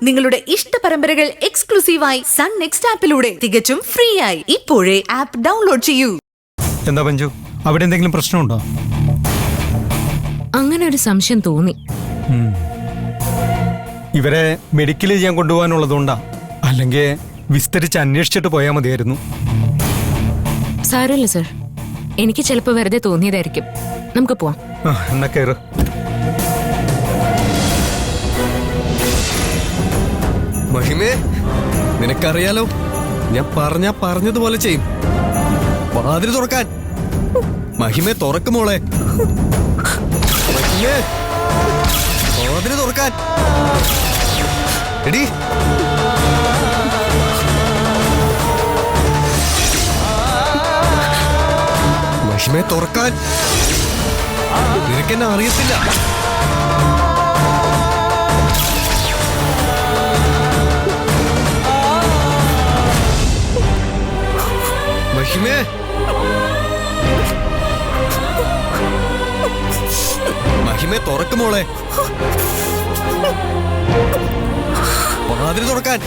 നിങ്ങളുടെ ഇഷ്ട പരമ്പരകൾ എക്സ്ക്ലൂസീവായി സൺ നെക്സ്റ്റ് ആപ്പിലൂടെ തികച്ചും ഫ്രീ ആയി ഇപ്പോഴേ ആപ്പ് ഡൗൺലോഡ് ചെയ്യൂ. എന്താ പഞ്ചു, അവിടെ എന്തെങ്കിലും പ്രശ്നമുണ്ടോ? അങ്ങനെ ഒരു സംശയം തോന്നി. ഇവരെ മെഡിക്കൽ ചെയ്യാൻ കൊണ്ടുപോകാനുള്ളതുകൊണ്ടാ, അല്ലെങ്കിൽ വിസ്തരിച്ച് അന്വേഷിച്ചിട്ട് പോയാൽ മതിയായിരുന്നു. സാരമില്ല സർ, എനിക്ക് ചിലപ്പോൾ വെറുതെ തോന്നിയതായിരിക്കും. നമുക്ക് പോവാം. എന്നാ കയറ്. മഹിമേ, നിനക്കറിയാലോ, ഞാൻ പറഞ്ഞതുപോലെ ചെയ്യും. വാതിൽ തുറക്കാൻ. മഹിമേ, തുറക്കുമോളെ. മഹിമേ, വാതിൽ തുറക്കാൻ. എടി, മഹിമേ, തുറക്കാൻ. നിനക്കെന്നെ അറിയത്തില്ല. മഹിമേ, മഹിമേ, തുറക്കുമോളെ. വാതിൽ തുറക്കാൻ.